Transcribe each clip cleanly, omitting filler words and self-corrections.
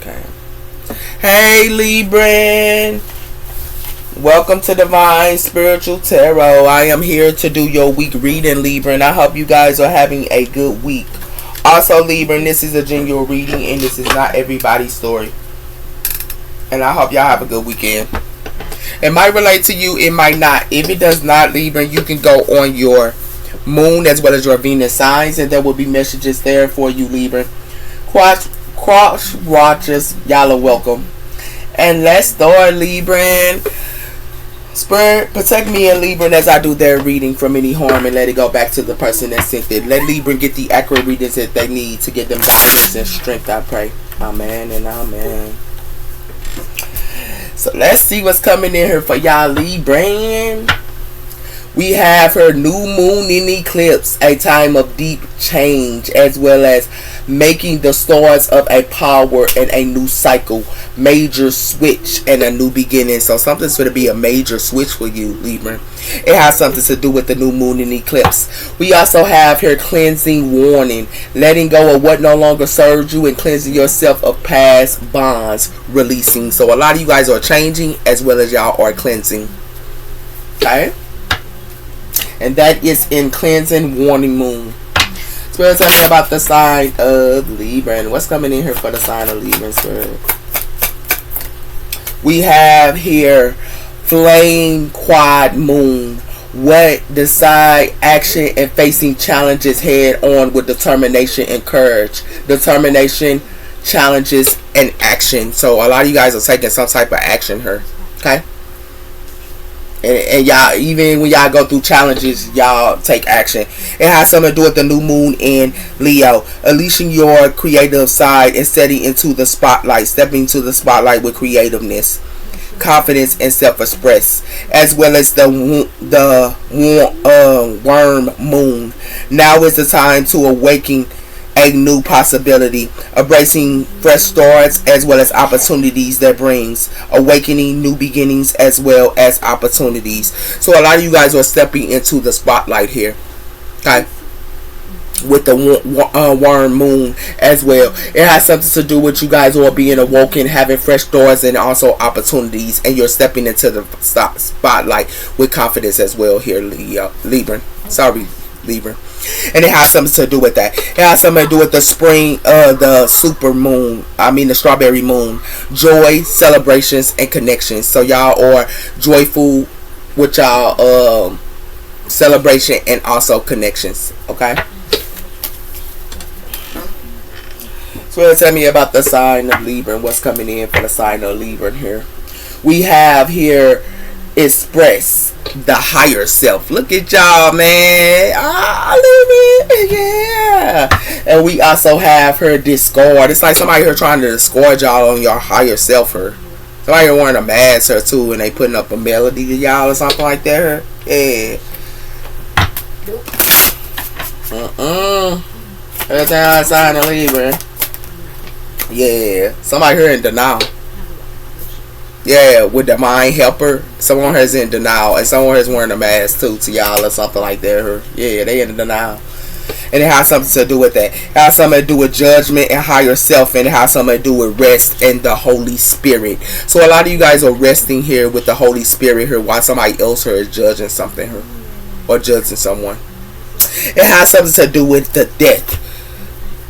Okay. Hey, Libra. Welcome to Divine Spiritual Tarot. I am here to do your week reading, Libra, and I hope you guys are having a good week. Also, Libra, this is a general reading, and this is not everybody's story. And I hope y'all have a good weekend. It might relate to you, it might not. If it does not, Libra, you can go on your moon as well as your Venus signs, and there will be messages there for you, Libra. Cross watchers, y'all are welcome. And let's start, Libra. Spirit, protect me and Libra as I do their reading from any harm and let it go back to the person that sent it. Let Libra get the accurate readings that they need to get them guidance and strength, I pray. Amen and amen. So let's see what's coming in here for y'all, Libra. We have her new moon in eclipse, a time of deep change, as well as making the stars of a power and a new cycle, major switch and a new beginning. So something's going to be a major switch for you, Libra. It has something to do with the new moon in eclipse. We also have here cleansing warning, letting go of what no longer serves you and cleansing yourself of past bonds, releasing. So a lot of you guys are changing as well as y'all are cleansing. Okay? And that is in cleansing warning moon. Spirit, tell me about the sign of Libra and what's coming in here for the sign of Libra, Spirit. We have here flame quad moon. What decide action and facing challenges head on with determination and courage. Determination, challenges, and action. So a lot of you guys are taking some type of action here. Okay? And y'all, even when y'all go through challenges, y'all take action. It has something to do with the new moon in Leo. Unleashing your creative side and stepping into the spotlight with creativeness, confidence, and self-express. As well as the worm moon. Now is the time to awaken a new possibility, embracing fresh starts as well as opportunities that brings, awakening new beginnings as well as opportunities. So a lot of you guys are stepping into the spotlight here, okay, with the worm moon as well. It has something to do with you guys all being awoken, having fresh doors and also opportunities, and you're stepping into the spotlight with confidence as well here, Libra. Sorry, Libra. And it has something to do with that. It has something to do with the spring, the super moon. The strawberry moon. Joy, celebrations, and connections. So y'all are joyful with y'all celebration and also connections. Okay. So tell me about the sign of Libra and what's coming in for the sign of Libra here. We have here express the higher self. Look at y'all, man. Yeah. And we also have her discard. It's like somebody here trying to discard y'all on your higher self. Her somebody here wearing a mask her too, and they putting up a melody to y'all or something like that. Yeah. That's how I sign the Libra. Yeah. Somebody here in denial. Yeah, with the mind helper. Someone has in denial. And someone has wearing a mask too to y'all or something like that. Yeah, they in denial. And it has something to do with that. It has something to do with judgment and higher self. And it has something to do with rest and the Holy Spirit. So a lot of you guys are resting here with the Holy Spirit here while somebody else here is judging something here. Or judging someone. It has something to do with the death.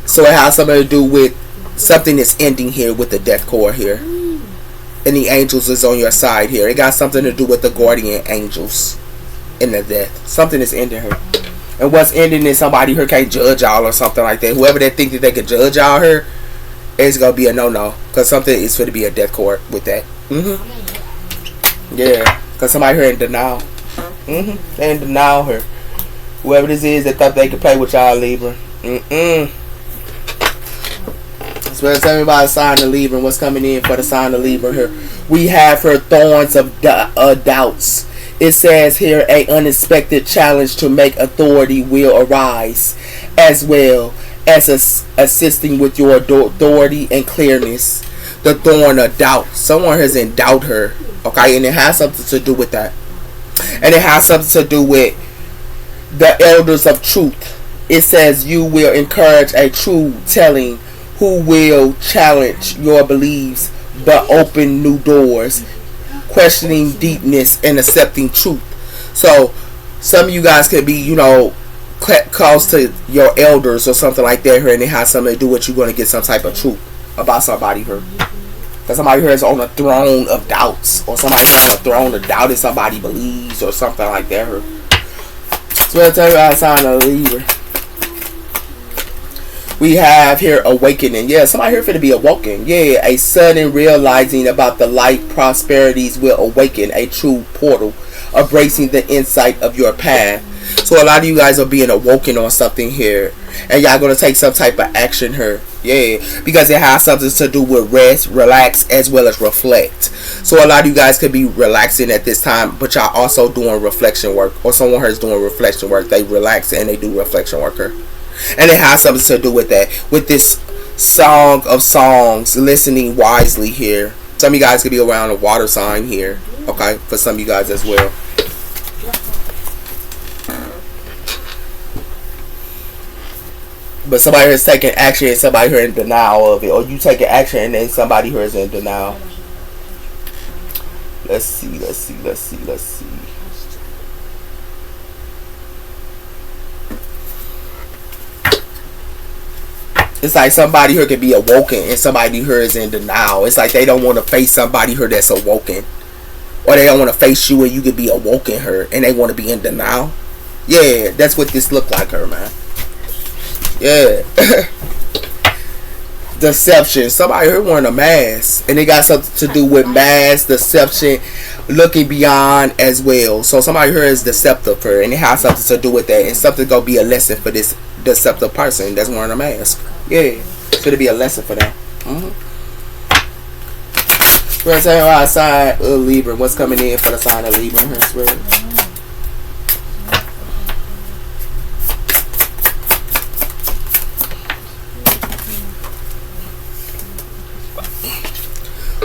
So it has something to do with something that's ending here with the death core here. And the angels is on your side here. It got something to do with the guardian angels in the death. Something is ending her. And what's ending is somebody here can't judge y'all or something like that. Whoever they think that they can judge y'all here, it's going to be a no-no. Because something is going to be a death court with that. Yeah. Because somebody here in denial. They in denial here. Whoever this is that thought they could play with y'all, Libra. So tell me about the sign of Libra and what's coming in for the sign of Libra here. We have her thorns of doubts. It says here a unexpected challenge to make authority will arise, as well as assisting with your authority and clearness. The thorn of doubt. Someone has in doubt her. Okay, and it has something to do with that. And it has something to do with the elders of truth. It says you will encourage a true telling who will challenge your beliefs but open new doors, questioning deepness and accepting truth. So some of you guys could be, you know, close to your elders or something like that here, and it has something to do with you going to get some type of truth about somebody here. Because somebody here is on a throne of doubts, or somebody's on a throne of doubting somebody believes or something like that here. So I'll tell you how to sign a Libra. We have here awakening. Yeah, somebody here finna be awoken. Yeah, a sudden realizing about the light prosperities will awaken a true portal, embracing the insight of your path. So a lot of you guys are being awoken on something here, and y'all gonna take some type of action here. Yeah, because it has something to do with rest, relax, as well as reflect. So a lot of you guys could be relaxing at this time, but y'all also doing reflection work, or someone here is doing reflection work. They relax and they do reflection work here. And it has something to do with that, with this song of songs, listening wisely here. Some of you guys could be around a water sign here, okay, for some of you guys as well. But somebody here is taking action and somebody here in denial of it, or you taking action and then somebody here is in denial. Let's see. It's like somebody here could be awoken and somebody here is in denial. It's like they don't want to face somebody here that's awoken. Or they don't want to face you and you could be awoken her and they want to be in denial. Yeah, that's what this look like her, man. Yeah. Deception. Somebody here wearing a mask. And it got something to do with mask, deception, looking beyond as well. So somebody here is deceptive her, and it has something to do with that. And something gonna be a lesson for this deceptive person that's wearing a mask. Yeah, it's gonna be a lesson for them. We're saying outside Libra. What's coming in for the sign of Libra here, Spirit?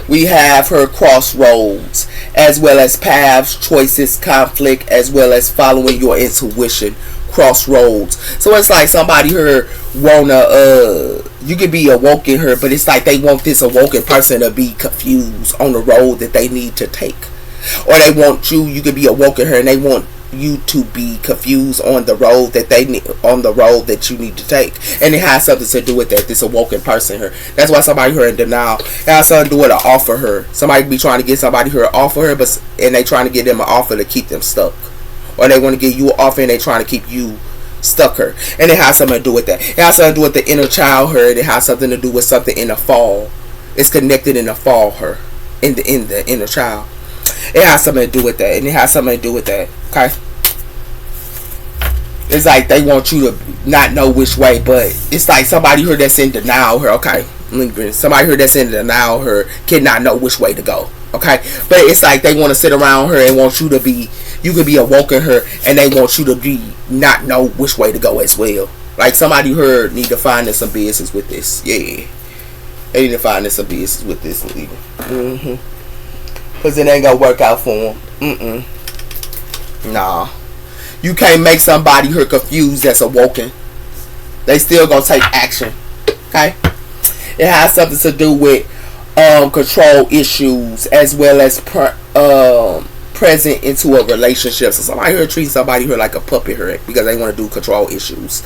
We have her crossroads, as well as paths, choices, conflict, as well as following your intuition. Crossroads. So it's like somebody here wanna you could be awoken her, but it's like they want this awoken person to be confused on the road that they need to take. Or they want you could be awoken her and they want you to be confused on the road that they need, on the road that you need to take. And it has something to do with that, this awoken person here. That's why somebody here in denial. It has something to do with an offer her. Somebody be trying to get somebody here an offer her, but and they trying to get them an offer to keep them stuck. Or they want to give you an offer and they trying to keep you stuck her. And it has something to do with that. It has something to do with the inner child her. It has something to do with something in the fall. It's connected in the fall her. In the inner child. It has something to do with that. And it has something to do with that. Okay? It's like they want you to not know which way, but it's like somebody here that's in denial her. Okay? Somebody here that's in denial her cannot know which way to go. Okay? But it's like they want to sit around her and want you to be, you could be awoken her and they want you to be not know which way to go as well. Like somebody here need to find some business with this. Yeah. They need to find some business with this leader. Because it ain't going to work out for them. Nah. You can't make somebody here confused that's awoken. They still going to take action. Okay? It has something to do with control issues as well as present into a relationship. So somebody here treats somebody here like a puppet here because they want to do control issues,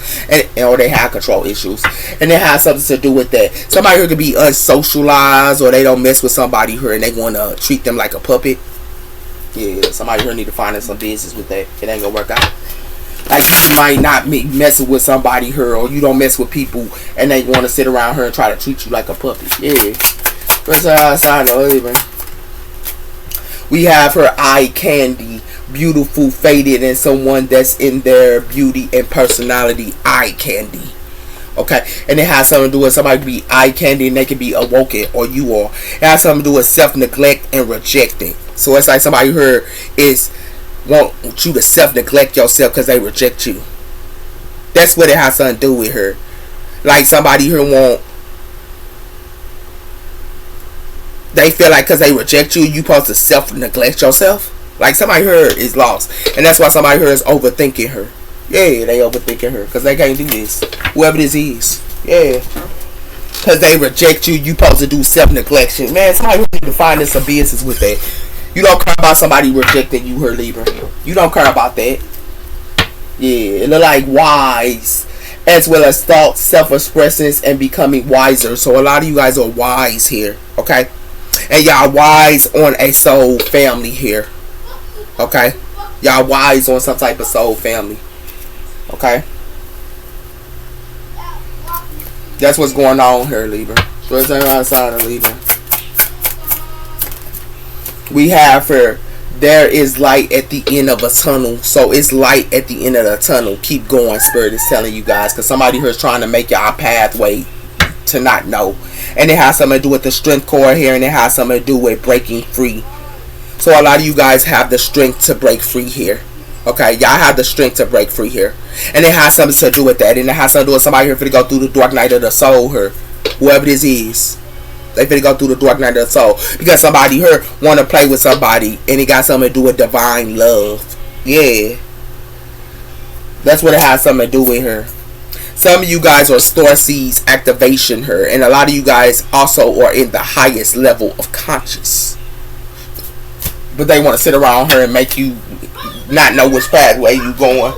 or they have control issues, and it has something to do with that. Somebody here could be unsocialized, or they don't mess with somebody here and they want to treat them like a puppet. Yeah, somebody here need to find some business with that. It ain't gonna work out. Like you might not be messing with somebody here, or you don't mess with people and they want to sit around her and try to treat you like a puppet. Yeah. First sign of Libra. We have her eye candy, beautiful, faded, and someone that's in their beauty and personality. Eye candy. Okay, and it has something to do with somebody could be eye candy and they can be awoken, or you are. It has something to do with self-neglect and rejecting. So it's like somebody here is want you to self-neglect yourself because they reject you. That's what it has something to do with her. Like somebody here they feel like because they reject you, you supposed to self-neglect yourself. Like somebody here is lost. And that's why somebody here is overthinking her. Yeah, they overthinking her because they can't do this. Whoever this is. Yeah. because they reject you. You supposed to do self-neglection. Man, somebody need to find us some business with that. You don't care about somebody rejecting you, her Libra. You don't care about that. Yeah, it look like wise, as well as thought, self-expressions, and becoming wiser. So a lot of you guys are wise here, okay? And y'all wise on a soul family here, okay? Y'all wise on some type of soul family, okay? That's what's going on here, Libra. So let's turn outside of Libra. We have here, there is light at the end of a tunnel. So it's light at the end of the tunnel. Keep going, Spirit is telling you guys. Because somebody here is trying to make y'all a pathway to not know. And it has something to do with the strength core here. And it has something to do with breaking free. So a lot of you guys have the strength to break free here. Okay, y'all have the strength to break free here. And it has something to do with that. And it has something to do with somebody here for to go through the dark night of the soul here. Whoever this is. They finna go through the dark night of the soul. Because somebody here want to play with somebody. And it got something to do with divine love. Yeah. That's what it has something to do with her. Some of you guys are star seeds activation her. And a lot of you guys also are in the highest level of conscious. But they want to sit around her and make you not know which pathway you going.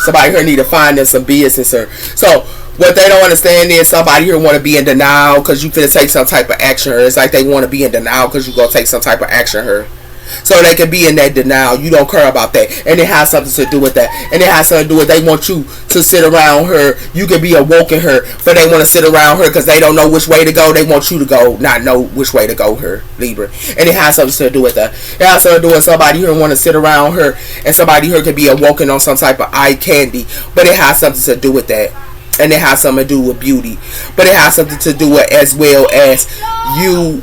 Somebody here need to find them some business her. So what they don't understand is somebody here want to be in denial because you finna take some type of action her. It's like they want to be in denial because you gonna take some type of action her. So they can be in that denial. You don't care about that. And it has something to do with that. And it has something to do with they want you to sit around her. You can be awoken her. But they want to sit around her because they don't know which way to go. They want you to go, not know which way to go her, Libra. And it has something to do with that. It has something to do with somebody here want to sit around her. And somebody here can be awoken on some type of eye candy. But it has something to do with that. And it has something to do with beauty. But it has something to do with as well as you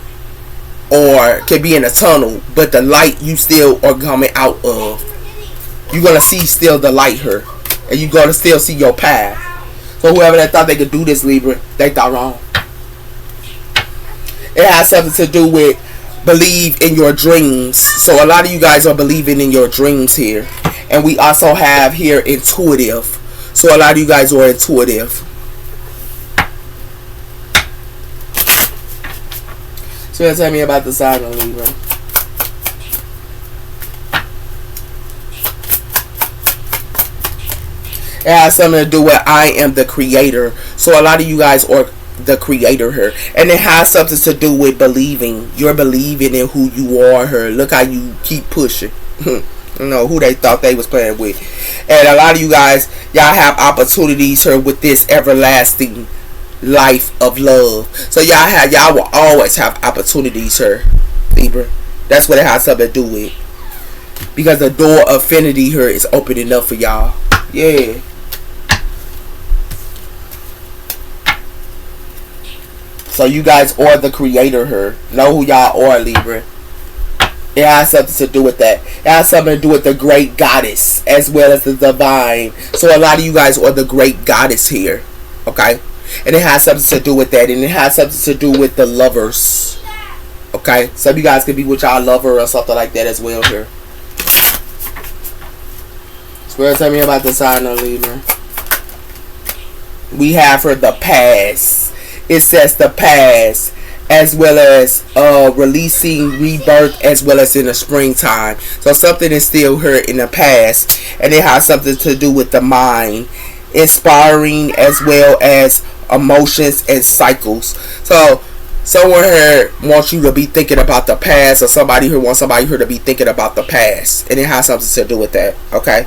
or can be in a tunnel, but the light you still are coming out of. You're going to see still the light here. And you're going to still see your path. So whoever that thought they could do this, Libra, they thought wrong. It has something to do with believe in your dreams. So a lot of you guys are believing in your dreams here. And we also have here intuitive. So a lot of you guys are intuitive. So tell me about the sign of Libra. It has something to do with I am the creator. So a lot of you guys are the creator here. And it has something to do with believing. You're believing in who you are here. Look how you keep pushing. You know who they thought they was playing with. And a lot of you guys, y'all have opportunities here with this everlasting life of love. So y'all will always have opportunities here, Libra. That's what it has something to do with. Because the door of affinity here is opening up for y'all. Yeah. So you guys are the creator here. Know who y'all are, Libra. It has something to do with that. It has something to do with the great goddess as well as the divine. So a lot of you guys are the great goddess here. Okay? And it has something to do with that. And it has something to do with the lovers. Okay? Some of you guys could be with y'all lover or something like that as well here. Spirit, tell me about the sign of Libra. We have for the past. It says the past. As well as releasing rebirth as well as in the springtime. So something is still here in the past. And it has something to do with the mind. Inspiring as well as emotions and cycles. So someone here wants you to be thinking about the past, or somebody here wants somebody here to be thinking about the past, and it has something to do with that. Okay,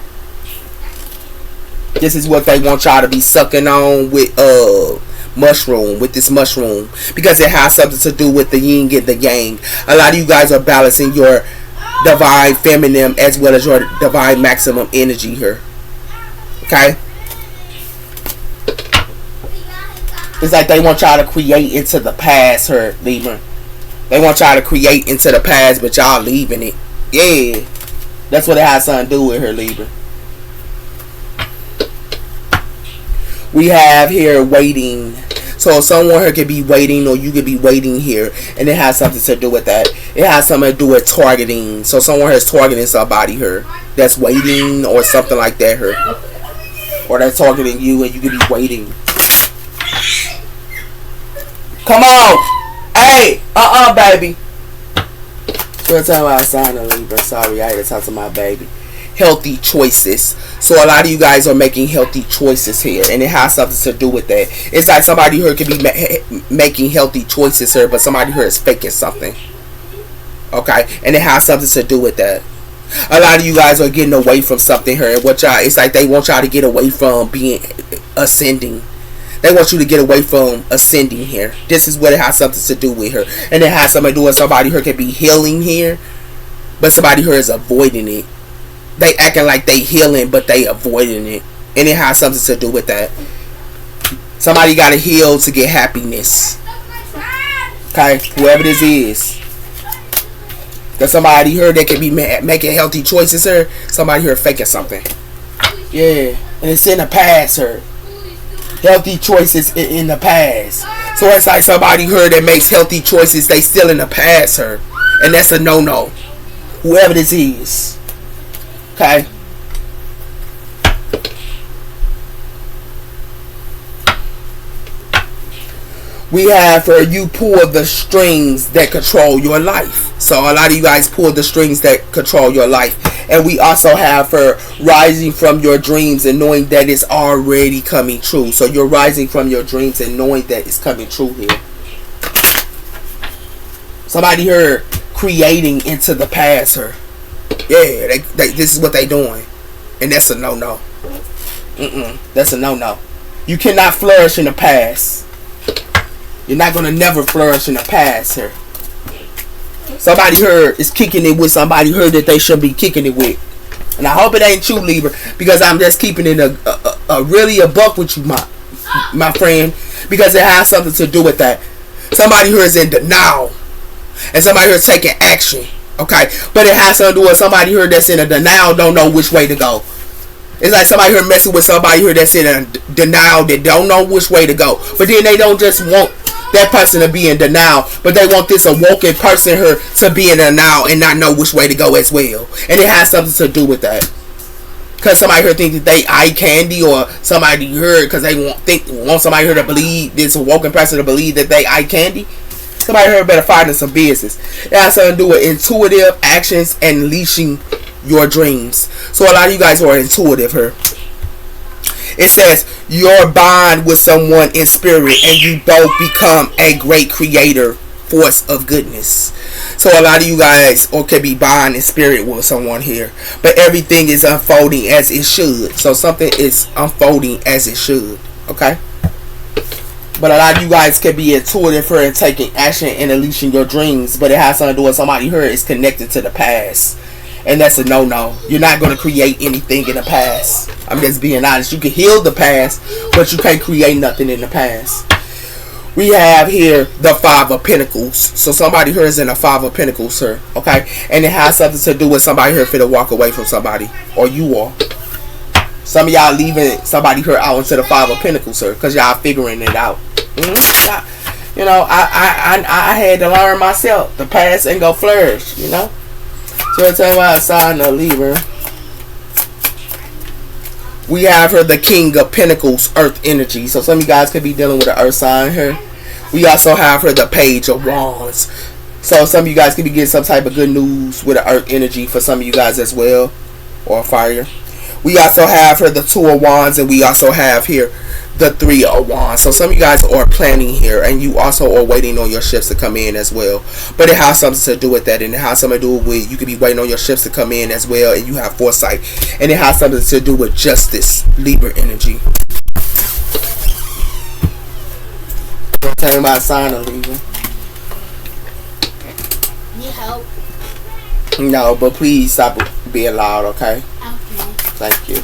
this is what they want y'all to be sucking on with mushroom, with this mushroom, because it has something to do with the yin and the yang. A lot of you guys are balancing your divine feminine as well as your divine maximum energy here. Okay, it's like they want y'all to create into the past here, Libra. They want y'all to create into the past, but y'all leaving it. Yeah. That's what it has something to do with her, Libra. We have here waiting. So someone here could be waiting, or you could be waiting here. And it has something to do with that. It has something to do with targeting. So someone here is targeting somebody here that's waiting or something like that here. Or they're targeting you and you could be waiting. Come on. Hey, baby. We're talking about sign of Libra. Sorry, I had to talk to my baby. Healthy choices. So a lot of you guys are making healthy choices here, and it has something to do with that. It's like somebody here could be making healthy choices here, but somebody here is faking something. Okay, and it has something to do with that. A lot of you guys are getting away from something here, and what y'all, it's like they want y'all to get away from being ascending. They want you to get away from ascending here. This is what it has something to do with her. And it has something to do with somebody here could be healing here, but somebody here is avoiding it. They acting like they healing, but they avoiding it. And it has something to do with that. Somebody got to heal to get happiness. Okay? Whoever this is. Because somebody here that can be making healthy choices here. Somebody here faking something. Yeah. And it's in the past here. Healthy choices in the past. So it's like somebody here that makes healthy choices, they still in the past here. And that's a no-no. Whoever this is. Okay? We have for you pull the strings that control your life. So a lot of you guys pull the strings that control your life. And we also have for rising from your dreams and knowing that it's already coming true. So you're rising from your dreams and knowing that it's coming true here. Somebody here creating into the past here. Yeah, this is what they doing. And that's a no-no. That's a no-no. You cannot flourish in the past. You're not going to never flourish in the past here. Somebody here is kicking it with somebody here that they should be kicking it with. And I hope it ain't you, Libra, because I'm just keeping it a really a buck with you, my friend, because it has something to do with that. Somebody here is in denial, and somebody here is taking action. Okay, but it has something to do with somebody here that's in a denial, don't know which way to go. It's like somebody here messing with somebody here that's in a denial that don't know which way to go. But then they don't just want that person to be in denial, but they want this awoken person here to be in denial and not know which way to go as well. And it has something to do with that. Because somebody here think that they eye candy, or somebody here because they want somebody here to believe, this awoken person to believe that they eye candy. Somebody here better find some business. It has something to do with intuitive actions and unleashing your dreams. So a lot of you guys are intuitive here. It says your bond with someone in spirit and you both become a great creator force of goodness. So a lot of you guys can be bond in spirit with someone here, but everything is unfolding as it should. So something is unfolding as it should. Okay? But a lot of you guys can be intuitive for and taking action and unleashing your dreams, but it has something to do with somebody here is connected to the past. And that's a no-no. You're not going to create anything in the past. I'm just being honest. You can heal the past, but you can't create nothing in the past. We have here the Five of Pentacles. So somebody here is in a Five of Pentacles, sir. Okay? And it has something to do with somebody here for to walk away from somebody. Or you are. Some of y'all leaving somebody here out into the Five of Pentacles, sir. Because y'all figuring it out. You know, I had to learn myself. The past ain't going to flourish, you know? So let's talk about sign of Libra. We have her the King of Pentacles, Earth energy. So some of you guys could be dealing with an Earth sign here. We also have her the Page of Wands. So some of you guys could be getting some type of good news with an Earth energy for some of you guys as well. Or fire. We also have her the Two of Wands, and we also have here the Three of Wands. So some of you guys are planning here, and you also are waiting on your ships to come in as well. But it has something to do with that, and it has something to do with you could be waiting on your ships to come in as well, and you have foresight, and it has something to do with justice, Libra energy. Tell me about sign of Libra. Need help? No, but please stop being loud, okay? Okay. Thank you.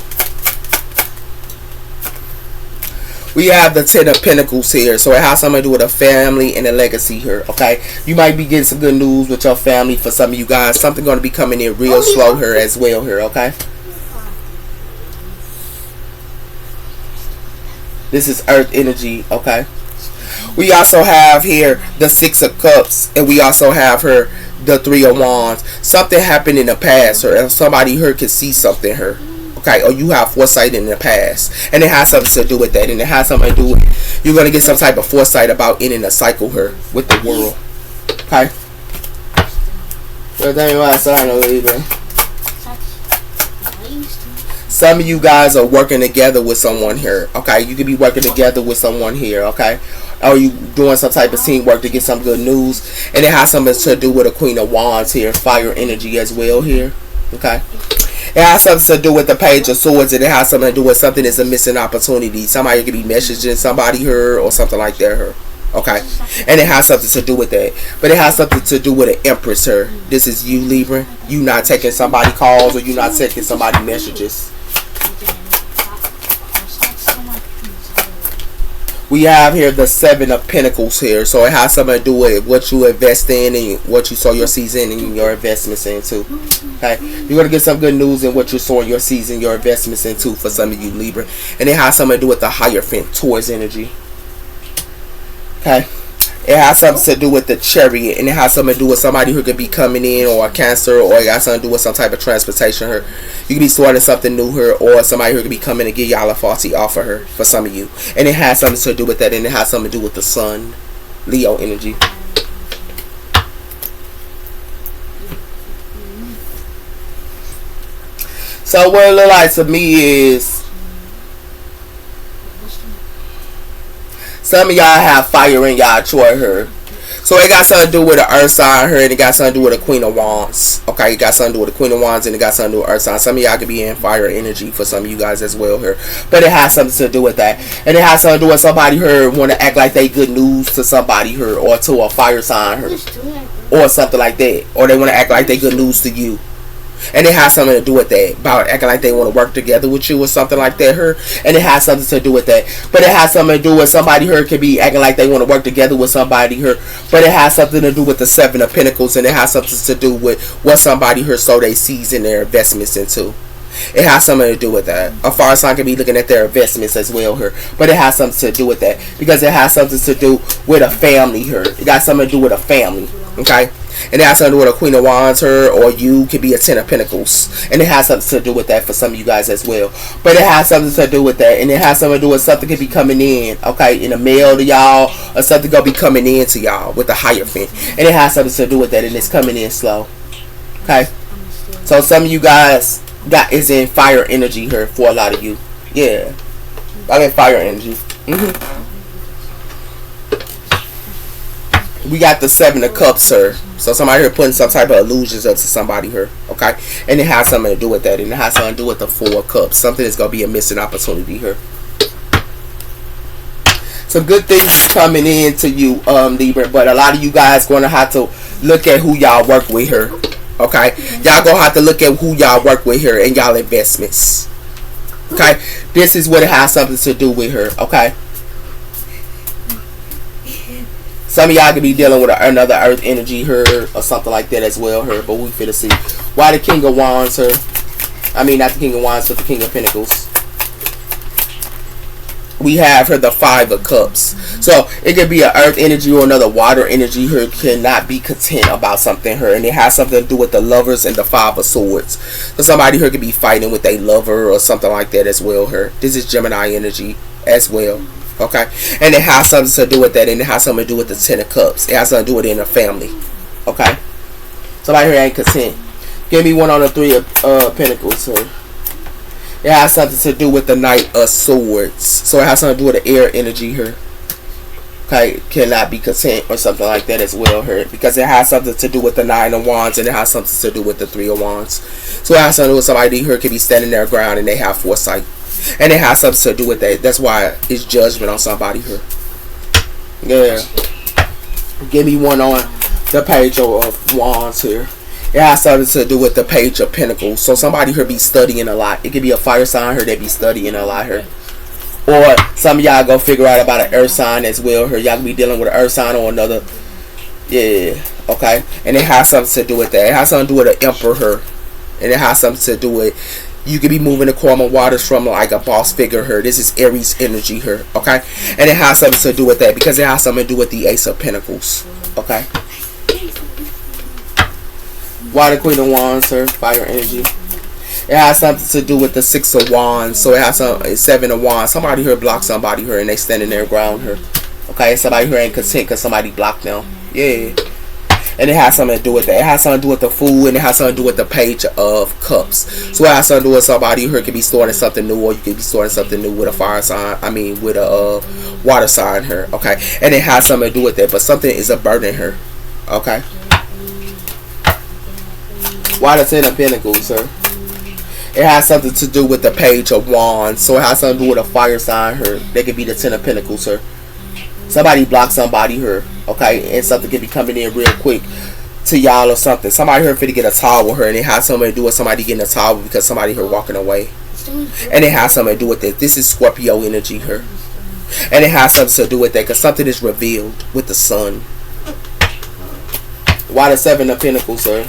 We have the Ten of Pentacles here. So it has something to do with a family and a legacy here. Okay. You might be getting some good news with your family for some of you guys. Something going to be coming in real slow here as well here. Okay. This is Earth energy. Okay. We also have here the Six of Cups. And we also have her the Three of Wands. Something happened in the past, or somebody here could see something here. Okay, or you have foresight in the past, and it has something to do with that, and it has something to do with you're gonna get some type of foresight about ending a cycle here with the world. Okay. Some of you guys are working together with someone here. Okay, you could be working together with someone here. Okay, or you doing some type of teamwork to get some good news, and it has something to do with the Queen of Wands here, fire energy as well here. Okay. It has something to do with the Page of Swords, and it has something to do with something that's a missing opportunity. Somebody could be messaging somebody here or something like that here. Okay. And it has something to do with that. But it has something to do with an Empress here. This is you, Libra. You not taking somebody calls or you not taking somebody messages. We have here the Seven of Pentacles here. So it has something to do with what you invest in and what you sow your seeds in and your investments into. Okay. You're going to get some good news in what you're sowing your seeds and your investments into for some of you, Libra. And it has something to do with the Hierophant, Taurus energy. Okay. It has something to do with the Chariot, and it has something to do with somebody who could be coming in, or a Cancer, or it got something to do with some type of transportation here. You could be starting something new here, or somebody who could be coming to give y'all a faulty offer here for some of you. And it has something to do with that, and it has something to do with the Sun, Leo energy. So what it looks like to me is some of y'all have fire in y'all chart here. So it got something to do with the earth sign here, and it got something to do with the Queen of Wands. Okay, it got something to do with the Queen of Wands, and it got something to do with earth sign. Some of y'all could be in fire energy for some of you guys as well here. But it has something to do with that. And it has something to do with somebody here want to act like they good news to somebody here, or to a fire sign here, or something like that. Or they want to act like they good news to you. And it has something to do with that, about acting like they want to work together with you or something like that here. And it has something to do with that. But it has something to do with somebody here could be acting like they want to work together with somebody here. But it has something to do with the Seven of Pentacles, and it has something to do with what somebody here sow they seeds in their investments into. It has something to do with that. A fire sign can be looking at their investments as well here. But it has something to do with that, because it has something to do with a family here. It got something to do with a family. Okay. And it has something to do with a Queen of Wands here, or you could be a Ten of Pentacles. And it has something to do with that for some of you guys as well. But it has something to do with that. And it has something to do with something could be coming in, okay, in the mail to y'all, or something gonna be coming in to y'all with the Hierophant. And it has something to do with that, and it's coming in slow. Okay. So some of you guys that is in fire energy here for a lot of you. Yeah. I get fire energy. We got the Seven of Cups here. So somebody here putting some type of illusions up to somebody here. Okay. And it has something to do with that. And it has something to do with the Four of Cups. Something that's going to be a missing opportunity here. Some good things coming in to you, Libra. But a lot of you guys going to have to look at who y'all work with here. Okay. Y'all going to have to look at who y'all work with here and y'all investments. Okay. This is what it has something to do with her. Okay. Some of y'all could be dealing with another earth energy here or something like that as well here. But we finna see. Why the King of Wands here? I mean, not the King of Wands, but the King of Pentacles. We have here the Five of Cups. So it could be an earth energy or another water energy here. Cannot be content about something here. And it has something to do with the Lovers and the Five of Swords. So somebody here could be fighting with a lover or something like that as well here. This is Gemini energy as well. Okay, and it has something to do with that, and it has something to do with the Ten of Cups. It has something to do with it in a family. Okay, somebody here ain't content. Give me one on the Three of Pentacles here. It has something to do with the Knight of Swords. So it has something to do with the air energy here. Okay, cannot be content or something like that as well here, because it has something to do with the Nine of Wands, and it has something to do with the Three of Wands. So it has something to do with somebody here could be standing their ground and they have foresight. And it has something to do with that. That's why it's judgment on somebody here. Yeah. Give me one on the Page of Wands here. It has something to do with the Page of Pentacles. So somebody here be studying a lot. It could be a fire sign here that be studying a lot here. Or some of y'all go figure out about an earth sign as well here. Y'all can be dealing with an earth sign or another. Yeah. Okay. And it has something to do with that. It has something to do with an emperor here. And it has something to do with... You could be moving the karma waters from like a boss figure here. This is Aries energy here. Okay. And it has something to do with that, because it has something to do with the Ace of Pentacles. Okay. Why the Queen of Wands here? Fire energy. It has something to do with the Six of Wands. So it has some Seven of Wands. Somebody here blocked somebody here and they standing there ground her. Okay, somebody here ain't content because somebody blocked them. Yeah. And it has something to do with that. It has something to do with the Fool, and it has something to do with the Page of Cups. So it has something to do with somebody here could be starting something new, or you could be starting something new with a fire sign. I mean, with a water sign here. Okay, and it has something to do with that. But something is a burden here. Okay. Why the Ten of Pentacles, sir? It has something to do with the Page of Wands. So it has something to do with a fire sign here. They could be the Ten of Pentacles, sir. Somebody blocked somebody here, okay, and something could be coming in real quick to y'all or something. Somebody here finna get a towel with her, and it has something to do with somebody getting a towel because somebody here walking away, and it has something to do with it. This is Scorpio energy here, and it has something to do with that because something is revealed with the sun. Why the Seven of Pentacles, sir?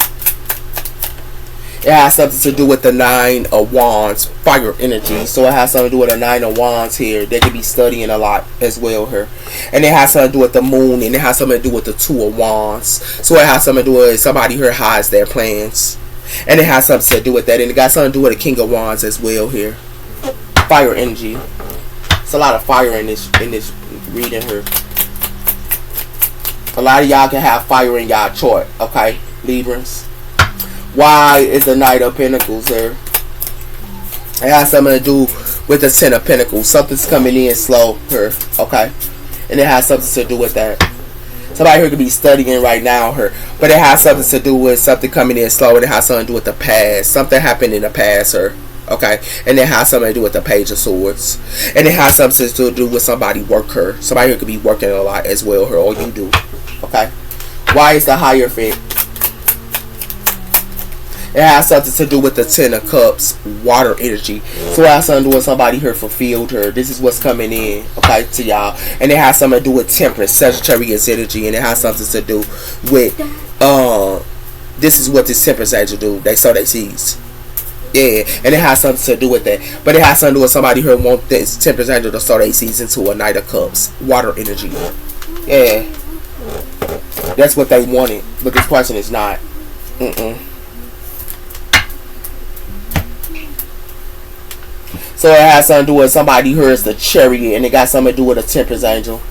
It has something to do with the Nine of Wands, fire energy. So it has something to do with the Nine of Wands here. They could be studying a lot as well here. And it has something to do with the Moon. And it has something to do with the Two of Wands. So it has something to do with somebody here hides their plans. And it has something to do with that. And it got something to do with the King of Wands as well here. Fire energy. It's a lot of fire in this reading here. A lot of y'all can have fire in y'all chart. Okay, Librans. Why is the Knight of Pentacles there? It has something to do with the Ten of Pentacles. Something's coming in slow here, okay? And it has something to do with that. Somebody here could be studying right now here, but it has something to do with something coming in slow, and it has something to do with the past. Something happened in the past here, okay? And it has something to do with the Page of Swords. And it has something to do with somebody work here. Somebody here could be working a lot as well here, or you do, okay? Why is the Hierophant? It has something to do with the Ten of Cups, water energy. So it has something to do with somebody here fulfilled her. This is what's coming in, okay, to y'all. And it has something to do with Temperance, Sagittarius energy. And it has something to do with, this is what this Temperance angel do. They sow their seeds. Yeah, and it has something to do with that. But it has something to do with somebody here want this Temperance angel to sow their seeds into a Knight of Cups, water energy. Yeah. That's what they wanted. But this person is not. So it has something to do with somebody who is the Chariot, and it got something to do with a Temperance angel.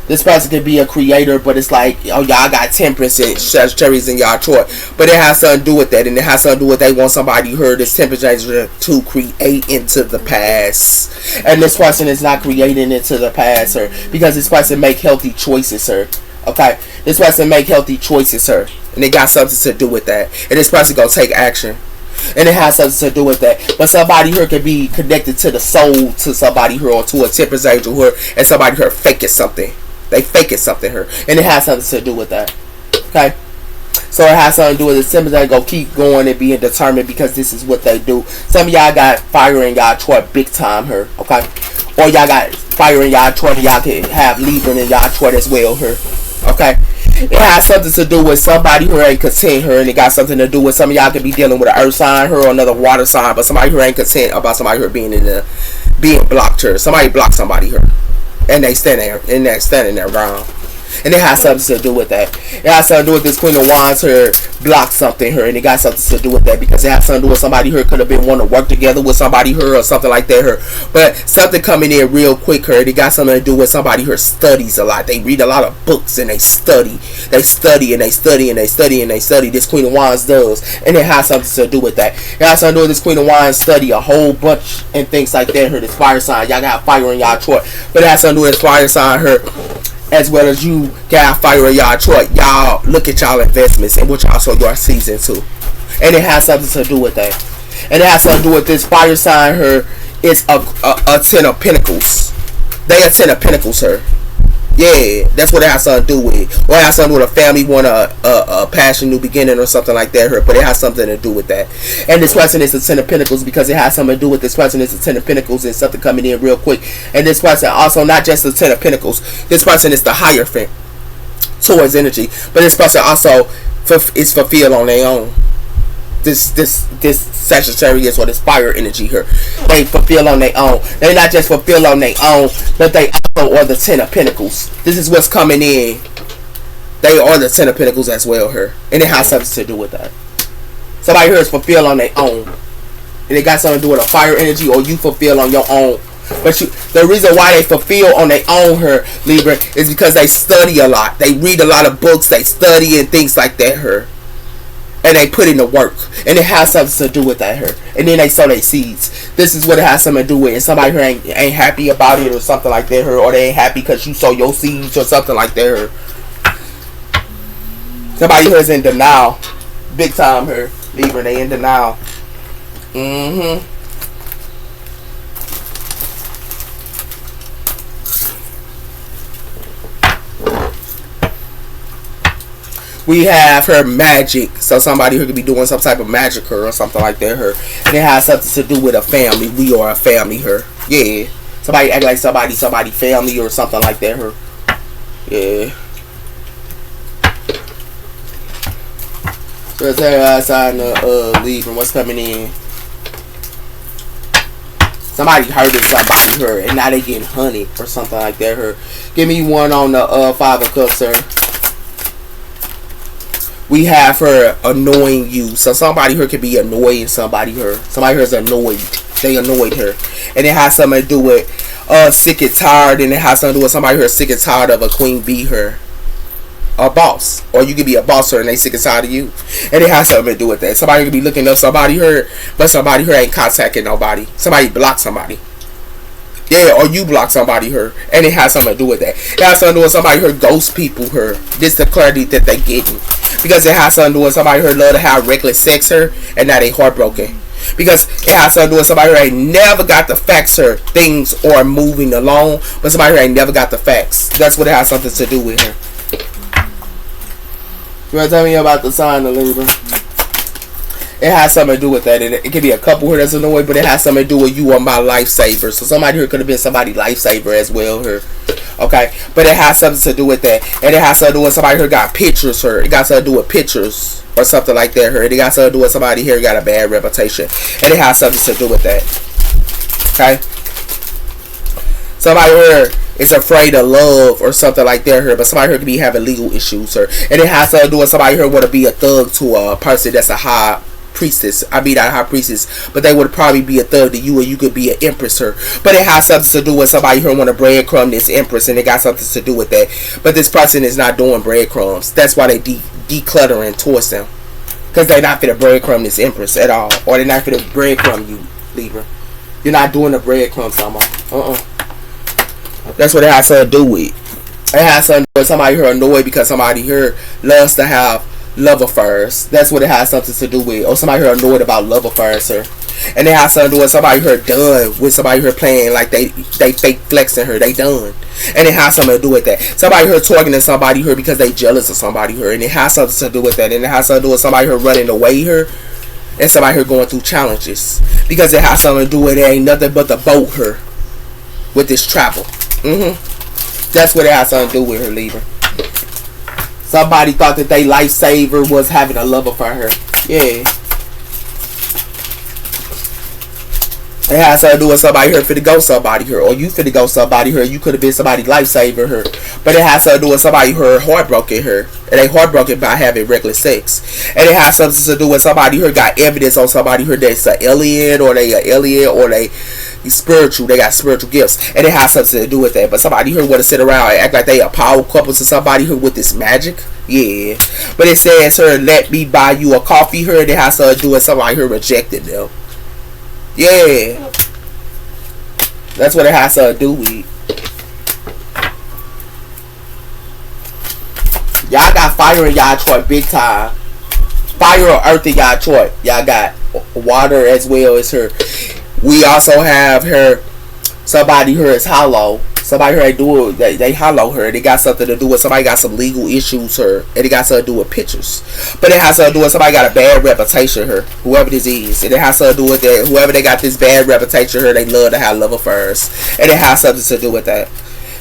This person could be a creator, but it's like, oh, y'all got Temperance and Sagittarius in y'all chart. But it has something to do with that, and it has something to do with they want somebody who heard this Temperance angel to create into the past. And this person is not creating into the past, sir, because this person make healthy choices, sir. Okay, this person make healthy choices, sir, and it got something to do with that. And this person gonna take action. And it has something to do with that. But somebody here could be connected to the soul to somebody here, or to a Temperance angel here, and somebody here faking something. They faking something here. And it has something to do with that. Okay? So it has something to do with the Temperance angel go keep going and being determined, because this is what they do. Some of y'all got fire in y'all chart big time here. Okay? Or y'all got fire in y'all chart, and y'all can have Libra in y'all chart as well here. Okay? It has something to do with somebody who ain't content her, and it got something to do with some of y'all could be dealing with an earth sign her or another water sign, but somebody who ain't content about somebody who being being blocked her. Somebody blocked somebody her, and they standing there wrong. And it has something to do with that. It has something to do with this Queen of Wands here blocked something here, and it got something to do with that, because it has something to do with somebody here could have been wanting to work together with somebody here or something like that here. But something coming in real quick here, it got something to do with somebody here studies a lot. They read a lot of books and they study. They study and they study and they study and they study. This Queen of Wands does. And it has something to do with that. It has something to do with this Queen of Wands study a whole bunch and things like that here. This fire sign. Y'all got fire in y'all chart. But it has something to do with this fire sign here, as well as you got fire in y'all chart. Y'all look at y'all investments and what y'all sow your season to. And it has something to do with that. And it has something to do with this fire sign here. It's a Ten of Pentacles. They a Ten of Pentacles here. Yeah, that's what it has something to do with. Or it has something to do with a family want a passion, new beginning or something like that here. But it has something to do with that. And this person is the Ten of Pentacles because it has something to do with this person is the Ten of Pentacles and something coming in real quick. And this person also not just the Ten of Pentacles. This person is the Hierophant towards energy. But this person also is fulfilled on their own. This Sagittarius or this fire energy here, they fulfill on their own. They not just fulfill on their own, but they also are the Ten of Pentacles. This is what's coming in. They are the Ten of Pentacles as well here, and it has something to do with that. Somebody here is fulfilled on their own. And it got something to do with a fire energy, or you fulfill on your own. But the reason why they fulfill on their own, her Libra, is because they study a lot. They read a lot of books. They study and things like that, her. And they put in the work. And it has something to do with that, her. And then they sow their seeds. This is what it has something to do with. And somebody here ain't happy about it or something like that, her. Or they ain't happy because you sow your seeds or something like that, her. Somebody here is in denial. Big time, her. Libra, they in denial. We have her magic. So somebody who could be doing some type of magic, her, or something like that, her. And it has something to do with a family. We are a family, her. Yeah. Somebody act like somebody family or something like that, her. Yeah. So let's have outside the Libra. What's coming in? Somebody hurted somebody, her, and now they getting hunted or something like that, her. Give me one on the 5 of Cups, her. We have her annoying you. So somebody here could be annoying somebody here. Somebody here is annoyed. They annoyed her. And it has something to do with sick and tired. And it has something to do with somebody here sick and tired of a queen bee her. A boss. Or you could be a boss her and they sick and tired of you. And it has something to do with that. Somebody could be looking up somebody here, but somebody here ain't contacting nobody. Somebody blocked somebody. Yeah, or you block somebody her, and it has something to do with that. It has something to do with somebody her ghost people her. This the clarity that they getting, because it has something to do with somebody her love to have reckless sex her, and now they heartbroken. Because it has something to do with somebody who ain't never got the facts her. Things are moving along, but somebody who ain't never got the facts. That's what it has something to do with her. You want to tell me about the sign of Libra? It has something to do with that. It could be a couple here that's annoyed, but it has something to do with you are my lifesaver. So somebody here could have been somebody's lifesaver as well here. Okay? But it has something to do with that. And it has something to do with somebody here got pictures here. It got something to do with pictures or something like that here. It got something to do with somebody here got a bad reputation. And it has something to do with that. Okay? Somebody here is afraid of love or something like that here, but somebody here could be having legal issues here. And it has something to do with somebody here want to be a thug to a person that's a high priestess. I mean, not a high priestess, but they would probably be a thug to you, or you could be an empress her. But it has something to do with somebody who want to breadcrumb this empress, and it got something to do with that. But this person is not doing breadcrumbs. That's why they decluttering towards them, because they're not finna breadcrumb this empress at all, or they're not finna breadcrumb you, Libra. You're not doing the breadcrumbs somehow. That's what it has something to do with. It has something to do with somebody here annoyed because somebody here loves to have love affairs. That's what it has something to do with. Or somebody here annoyed about love affairs, sir. And it has something to do with somebody here done with somebody here playing like they fake flexing her. They done. And it has something to do with that. Somebody here talking to somebody here because they jealous of somebody here. And it has something to do with that. And it has something to do with somebody here running away here. And somebody here going through challenges. Because it has something to do with it ain't nothing but the boat her with this travel. That's what it has something to do with her, Libra. Somebody thought that they lifesaver was having a love affair her. Yeah. It has something to do with somebody here finna go somebody here. Or you finna go somebody here. You could have been somebody lifesaver her. But it has something to do with somebody here heartbroken her. And they heartbroken by having reckless sex. And it has something to do with somebody here got evidence on somebody here that's an alien, or they an alien, or they spiritual. They got spiritual gifts. And it has something to do with that. But somebody here want to sit around and act like they a power couple to somebody here with this magic. Yeah. But it says her, let me buy you a coffee here. And it has something to do with somebody here rejected them. Yeah. That's what it has to do with. Y'all got fire in y'all chart big time. Fire or earth in y'all chart. Y'all got water as well as her. We also have her. Somebody here is hollow. Somebody here ain't doing. They hollow her. They got something to do with somebody got some legal issues her, and it got something to do with pictures. But it has something to do with somebody got a bad reputation her. Whoever this is, and it has something to do with that. Whoever they got this bad reputation her, they love to have love affairs, and it has something to do with that.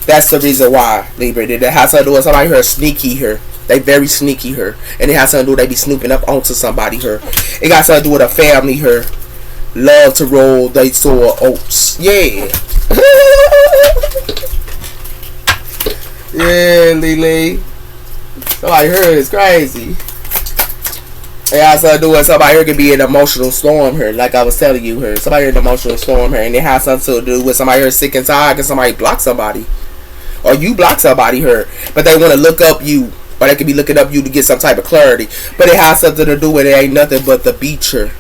That's the reason why, Libra. It has something to do with somebody here sneaky her. They very sneaky her, and it has something to do with they be snooping up onto somebody her. It got something to do with a family her. Love to roll they sour oats. Yeah. Yeah, Lily. Somebody heard it's crazy. It has something to do with somebody here could be an emotional storm here, like I was telling you here. Somebody here an emotional storm here, and it has something to do with somebody here sick and tired because somebody blocked somebody. Or you block somebody here, but they want to look up you, or they could be looking up you to get some type of clarity. But it has something to do with it ain't nothing but the beach here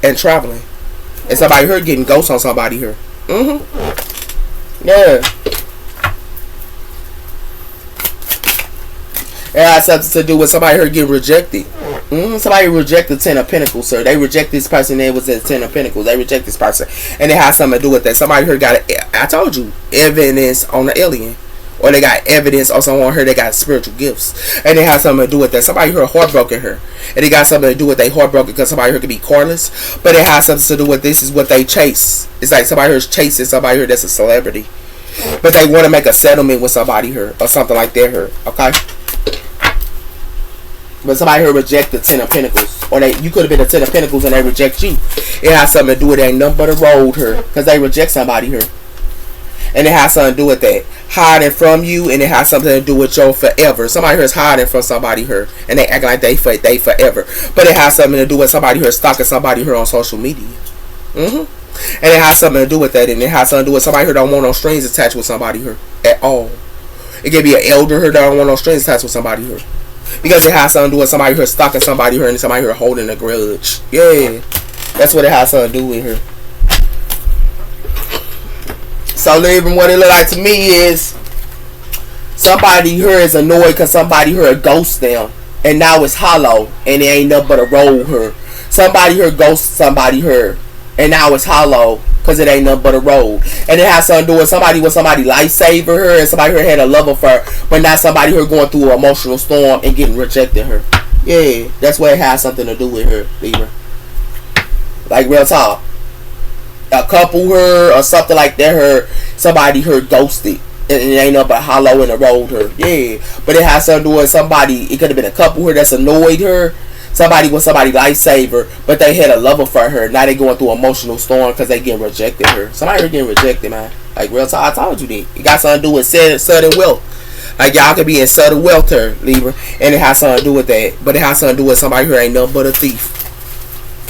and traveling. And somebody here getting ghosts on somebody here. Yeah. It has something to do with somebody here getting rejected. Somebody rejected 10 of Pentacles, sir. They reject this person that was at 10 of Pentacles. They reject this person. And it has something to do with that. Somebody here got, I told you, evidence on the alien. Or they got evidence on someone here that got spiritual gifts. And it has something to do with that. Somebody here heartbroken her. And it got something to do with they heartbroken because somebody here could be careless. But it has something to do with this is what they chase. It's like somebody here's chasing somebody here that's a celebrity. But they want to make a settlement with somebody here. Or something like that here. Okay? But somebody here reject the 10 of Pentacles. Or you could have been a 10 of Pentacles and they reject you. It has something to do with it ain't nothing but a road here. Because they reject somebody here. And it has something to do with that. Hiding from you, and it has something to do with your forever. Somebody here is hiding from somebody here. And they act like they forever. But it has something to do with somebody here stalking somebody here on social media. And it has something to do with that. And it has something to do with somebody here don't want no strings attached with somebody here. At all. It could be an elder here that don't want no strings attached with somebody here. Because it has something to do with somebody here stalking somebody here and somebody here holding a grudge. Yeah. That's what it has something to do with here. So Libra, what it look like to me is somebody here is annoyed because somebody here ghosts them. And now it's hollow. And it ain't nothing but a road here. Somebody here ghosts somebody here. And now it's hollow. Because it ain't nothing but a road. And it has something to do with somebody lifesaver her. And somebody here had a love of her. But not somebody here going through an emotional storm and getting rejected her. Yeah. That's what it has something to do with her, Libra. Like real talk. A couple her or something like that her. Somebody her ghosted. And it ain't nothing but hollow in the road her. Yeah. But it has something to do with somebody. It could have been a couple her that's annoyed her. Somebody was somebody lifesaver, but they had a love for her. Now they going through an emotional storm because they getting rejected her. Somebody getting rejected, man. Like real talk, I told you that. It got something to do with sudden wealth. Like y'all could be in sudden wealth here, Libra, and it has something to do with that. But it has something to do with somebody here ain't nothing but a thief.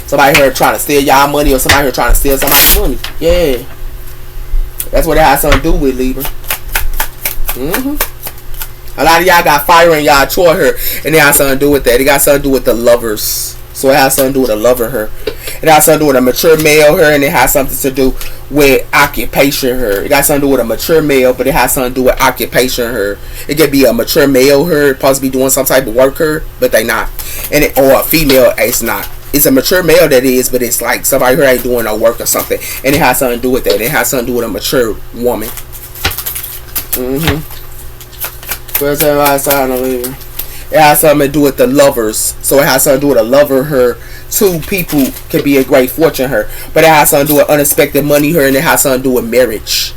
Somebody here trying to steal y'all money, or somebody here trying to steal somebody's money. Yeah, that's what it has something to do with, Libra. A lot of y'all got fire in y'all chore here, and it has something to do with that. It got something to do with the lovers. So it has something to do with a lover here. It has something to do with a mature male here, and it has something to do with occupation here. It got something to do with a mature male, but it has something to do with occupation here. It could be a mature male here, supposed to be doing some type of work here, but they not. And or a female, it's not. It's a mature male that is, but it's like somebody here ain't doing no work or something. And it has something to do with that. It has something to do with a mature woman. Where's that sign over here? It has something to do with the lovers. So it has something to do with a lover her. Two people could be a great fortune her. But it has something to do with unexpected money her, and it has something to do with marriage.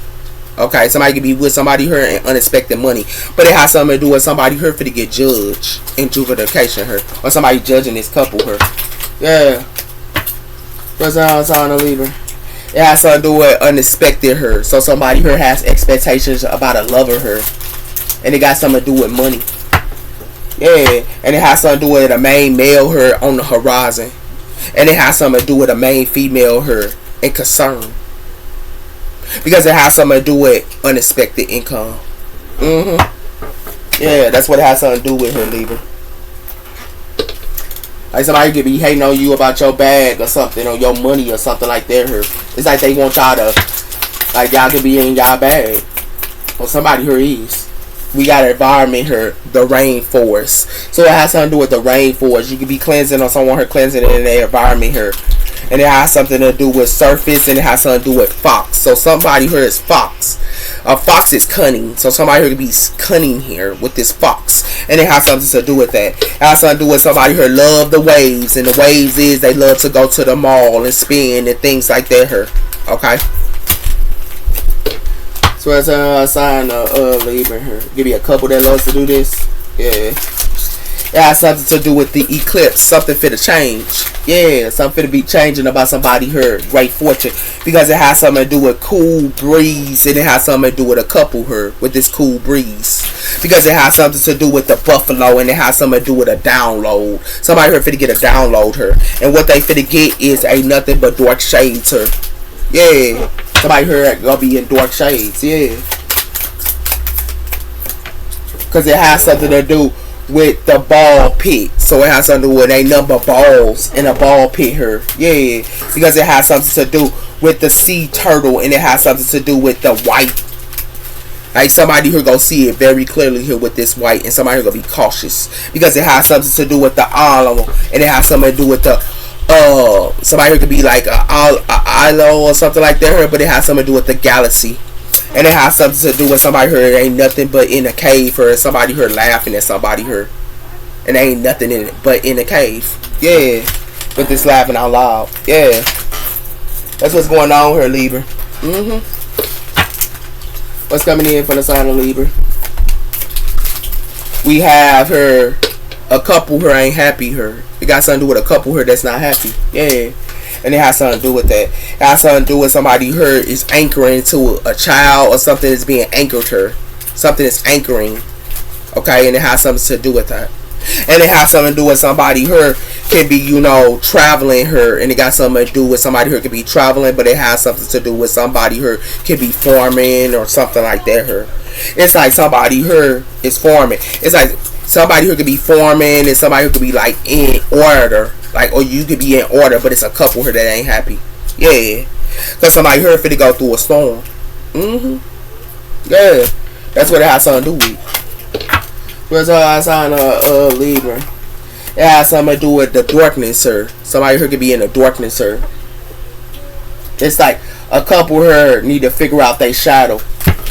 Okay, somebody could be with somebody her and unexpected money. But it has something to do with somebody her for to get judged in justification her. Or somebody judging this couple her. Yeah. Where's that sign over here? It has something to do with unexpected her. So somebody here has expectations about a lover her. And it got something to do with money. Yeah. And it has something to do with a main male her on the horizon. And it has something to do with a main female her and concern. Because it has something to do with unexpected income. Yeah, that's what it has something to do with her, Libra. Like somebody could be hating on you about your bag or something, or your money or something like that her. It's like they want y'all to, like y'all could be in y'all bag. Or somebody here is. We got an environment here, the rainforest. So it has something to do with the rainforest. You could be cleansing on someone here, cleansing in the environment here. And it has something to do with surface, and it has something to do with fox. So somebody here is fox. A fox is cunning. So somebody here could be cunning here with this fox. And it has something to do with that. It has something to do with somebody here love the waves. And the waves is they love to go to the mall and spin and things like that here. Okay? So that's a sign of Libra here. Give me a couple that loves to do this. Yeah. It has something to do with the eclipse. Something fit to change. Yeah, something fit to be changing about somebody her great fortune. Because it has something to do with cool breeze. And it has something to do with a couple her with this cool breeze. Because it has something to do with the buffalo. And it has something to do with a download. Somebody her fit to get a download her. And what they fit to get is ain't nothing but dark shades her. Yeah. Somebody her gonna be in dark shades. Yeah. Because it has something to do with the ball pit. So it has something to do with a number of balls in a ball pit here. Yeah. Because it has something to do with the sea turtle. And it has something to do with the white. Like somebody here gonna see it very clearly here with this white. And somebody here gonna be cautious. Because it has something to do with the olive. And it has something to do with the somebody here could be like a ILO or something like that here. But it has something to do with the galaxy. And it has something to do with somebody here. It ain't nothing but in a cave or somebody here laughing at somebody here. And there ain't nothing in it but in a cave. Yeah. With this laughing out loud. Yeah. That's what's going on here, Libra. What's coming in for the sign of Libra? We have her. A couple here ain't happy here. It got something to do with a couple here that's not happy. Yeah. And it has something to do with that. It has something to do with somebody here is anchoring to a child or something that's being anchored her. Something that's anchoring. Okay, and it has something to do with that. And it has something to do with somebody here can be, you know, traveling her. And it got something to do with somebody here can be traveling, but it has something to do with somebody here can be farming or something like that her. It's like somebody here is farming. It's like somebody who could be farming and somebody who could be like in order. Like, or you could be in order, but it's a couple here that ain't happy. Yeah. Because somebody here finna go through a storm. Yeah. That's what it has something to do with. What's the sign of Libra? It has something to do with the darkness here. Somebody here could be in the darkness here. It's like a couple here need to figure out their shadow.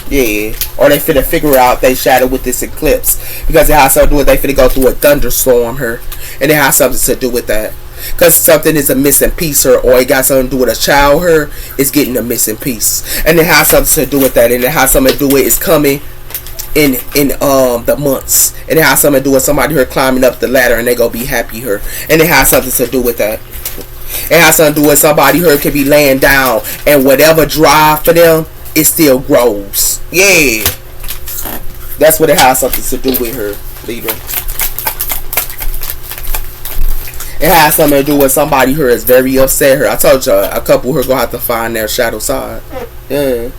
Yeah. Or they finna figure out their shadow with this eclipse. Because it has something to do with they finna go through a thunderstorm here. And it has something to do with that. Because something is a missing piece here. Or it got something to do with a child here. It's getting a missing piece. And it has something to do with that. And it has something to do with it's coming in the months. And it has something to do with somebody here climbing up the ladder. And they gonna be happy here. And it has something to do with that. It has something to do with somebody here can be laying down. And whatever drive for them, it still grows. Yeah. That's what it has something to do with her, Libra. It has something to do with somebody who is very upset her. I told you a couple who are going to have to find their shadow side. Yeah.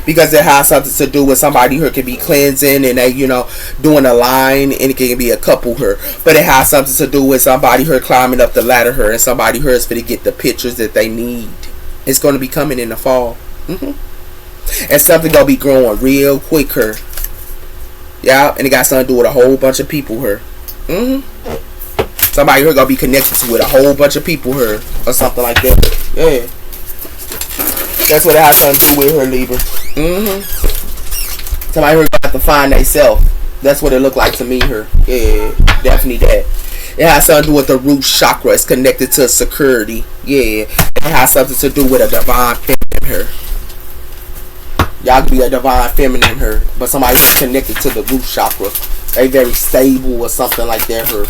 Because it has something to do with somebody who can be cleansing and they, you know, doing a line, and it can be a couple her. But it has something to do with somebody who climbing up the ladder her, and somebody who is going to get the pictures that they need. It's going to be coming in the fall. And something going to be growing real quick her. Yeah, and it got something to do with a whole bunch of people her. Somebody here gonna be connected to with a whole bunch of people here or something like that. Yeah. That's what it has something to do with her, Libra. Somebody here gonna have to find themselves. That's what it looked like to me here. Yeah, definitely that. It has something to do with the root chakra. It's connected to security. Yeah. It has something to do with a divine feminine here. Y'all could be a divine feminine here, but somebody who's connected to the root chakra. They very stable or something like that here.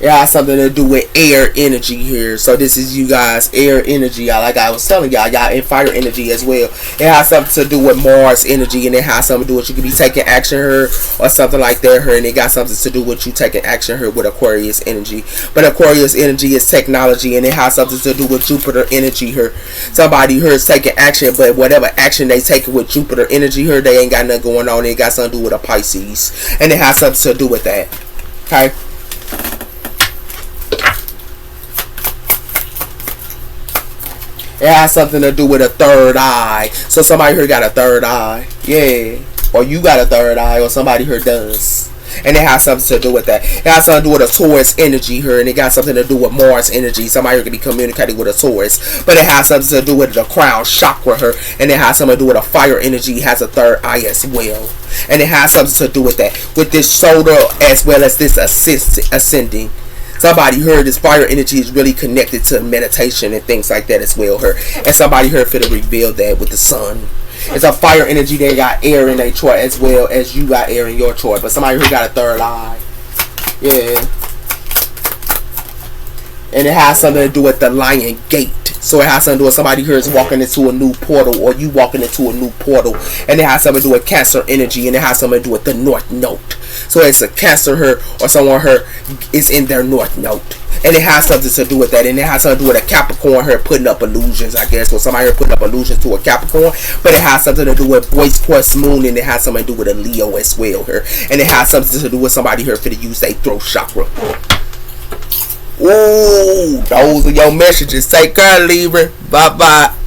It has something to do with air energy here. So this is you guys, air energy. Like I was telling y'all in fire energy as well. It has something to do with Mars energy, and it has something to do with you could be taking action here or something like that here. And it got something to do with you taking action here with Aquarius energy. But Aquarius energy is technology, and it has something to do with Jupiter energy here. Somebody here is taking action, but whatever action they take with Jupiter energy here, they ain't got nothing going on. It got something to do with a Pisces, and it has something to do with that. Okay. It has something to do with a third eye. So somebody here got a third eye. Yeah. Or you got a third eye, or somebody here does. And it has something to do with that. It has something to do with a Taurus energy here. And it got something to do with Mars energy. Somebody here could be communicating with a Taurus. But it has something to do with the crown chakra here. And it has something to do with a fire energy. It has a third eye as well. And it has something to do with that. With this shoulder as well as this ascending. Somebody here, this fire energy is really connected to meditation and things like that as well here. And somebody here could have revealed that with the sun. It's a fire energy. They got air in their chart as well as you got air in your chart. But somebody here got a third eye. Yeah. And it has something to do with the Lion Gate. So it has something to do with somebody here is walking into a new portal, or you walking into a new portal. And it has something to do with Cancer energy, and it has something to do with the North Node. So it's a Cancer here, or someone here is in their North Node. And it has something to do with that. And it has something to do with a Capricorn here putting up illusions, I guess. Or somebody here putting up illusions to a Capricorn. But it has something to do with Voice Quartz Moon, and it has something to do with a Leo as well here. And it has something to do with somebody here for to use their throat chakra. Ooh, those are your messages. Take care, Libra. Bye-bye.